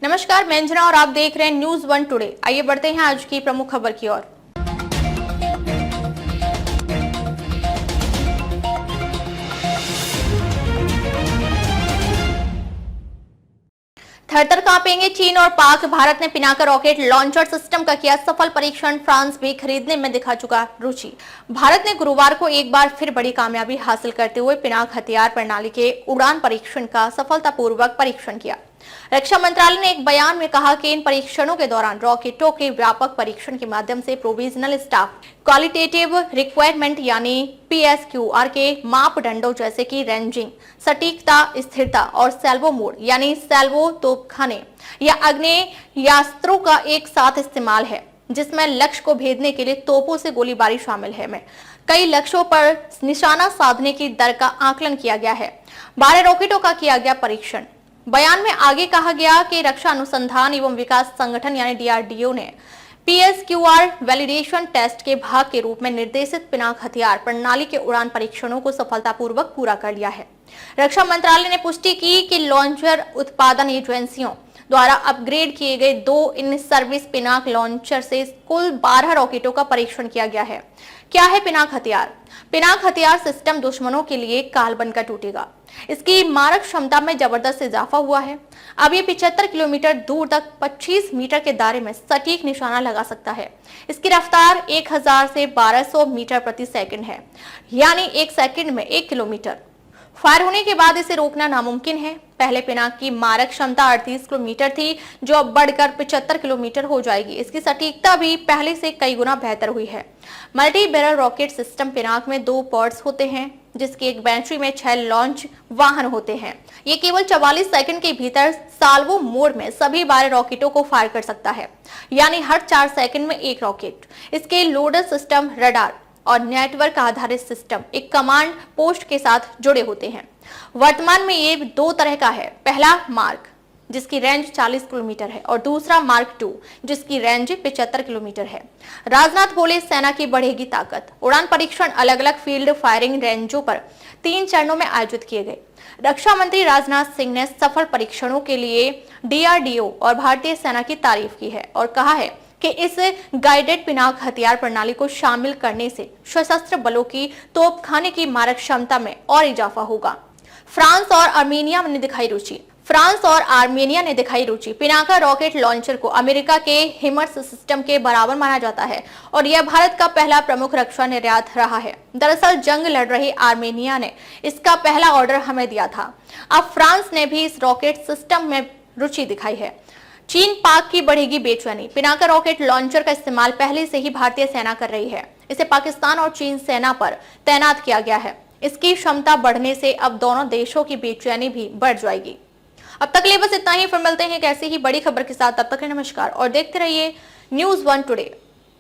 नमस्कार, मैं अंजना और आप देख रहे हैं न्यूज वन टुडे। आइए बढ़ते हैं आज की प्रमुख खबर की ओर। थर-थर कांपेंगे चीन और पाक। भारत ने पिनाका रॉकेट लॉन्चर सिस्टम का किया सफल परीक्षण। फ्रांस भी खरीदने में दिखा चुका रुचि। भारत ने गुरुवार को एक बार फिर बड़ी कामयाबी हासिल करते हुए पिनाक हथियार प्रणाली के उड़ान परीक्षण का सफलतापूर्वक परीक्षण किया। रक्षा मंत्रालय ने एक बयान में कहा कि इन परीक्षणों के दौरान रॉकेटों के व्यापक परीक्षण के माध्यम से प्रोविजनल स्टाफ क्वालिटेटिव रिक्वायरमेंट यानी PSQR के मापदंडों जैसे कि रेंजिंग, सटीकता, स्थिरता और सैल्वो मोड यानी सैल्वो तोपखाने या आग्नेयास्त्रों का एक साथ इस्तेमाल है, जिसमें लक्ष्य को भेदने के लिए तोपों से गोलीबारी शामिल है। में कई लक्ष्यों पर निशाना साधने की दर का आकलन किया गया है। 12 रॉकेटों का किया गया परीक्षण। बयान में आगे कहा गया कि रक्षा अनुसंधान एवं विकास संगठन यानी DRDO ने PSQR वैलिडेशन टेस्ट के भाग के रूप में निर्देशित पिनाक हथियार प्रणाली के उड़ान परीक्षणों को सफलतापूर्वक पूरा कर लिया है। रक्षा मंत्रालय ने पुष्टि की कि लॉन्चर उत्पादन एजेंसियों द्वारा अपग्रेड किए गए 2 इन सर्विस पिनाक लॉन्चर से कुल 12 रॉकेटों का परीक्षण किया गया है। क्या है पिनाक हथियार? पिनाक हथियार सिस्टम दुश्मनों के लिए काल बनकर टूटेगा। इसकी मारक क्षमता में जबरदस्त इजाफा हुआ है। अब ये 75 किलोमीटर दूर तक 25 मीटर के दायरे में सटीक निशाना लगा सकता है। इसकी रफ्तार 1000 से 1200 मीटर प्रति सेकंड है, यानी 1 सेकंड में 1 किलोमीटर। फायर होने के बाद इसे रोकना नामुमकिन है। पहले पिनाक की मारक क्षमता 38 किलोमीटर थी, जो अब बढ़कर 75 किलोमीटर हो जाएगी। इसकी सटीकता भी पहले से कई गुना बेहतर हुई है। Multi barrel rocket system Pinaka में 2 पॉड्स होते हैं, जिसकी एक बैटरी में 6 लॉन्च वाहन होते हैं। ये केवल 44 सेकंड के भीतर साल्वो मोड में सभी 12 रॉकेटों को फायर कर सकता है, यानी हर 4 सेकंड में 1 रॉकेट। इसके लोडर सिस्टम, रडार और नेटवर्क आधारित सिस्टम एक कमांड पोस्ट के साथ जुड़े होते हैं। वर्तमान में ये 2 तरह का है। पहला मार्क, जिसकी रेंज 40 किलोमीटर है, और दूसरा मार्क 2, जिसकी रेंज 75 किलोमीटर है। राजनाथ बोले, सेना की बढ़ेगी ताकत। उड़ान परीक्षण अलग अलग फील्ड फायरिंग रेंजों पर 3 चरणों में आयोजित किए गए। रक्षा मंत्री राजनाथ सिंह ने सफल परीक्षणों के लिए DRDO और भारतीय सेना की तारीफ की है और कहा है कि इस गाइडेड पिनाक हथियार प्रणाली को शामिल करने से सशस्त्र बलों की तोपखाने की मारक क्षमता में और इजाफा होगा। फ्रांस और आर्मेनिया ने दिखाई रुचि। पिनाका रॉकेट लॉन्चर को अमेरिका के हिमर्स सिस्टम के बराबर माना जाता है और यह भारत का पहला प्रमुख रक्षा निर्यात रहा है। दरअसल जंग लड़ रही आर्मेनिया ने इसका पहला ऑर्डर हमें दिया था। अब फ्रांस ने भी इस रॉकेट सिस्टम में रुचि दिखाई है। चीन पाक की बढ़ेगी बेचैनी। पिनाका रॉकेट लॉन्चर का इस्तेमाल पहले से ही भारतीय सेना कर रही है। इसे पाकिस्तान और चीन सेना पर तैनात किया गया है। इसकी क्षमता बढ़ने से अब दोनों देशों की बेचैनी भी बढ़ जाएगी। अब तक के लिए बस इतना ही। फिर मिलते हैं एक ऐसी ही बड़ी खबर के साथ। तब तक नमस्कार और देखते रहिए न्यूज वन टुडे।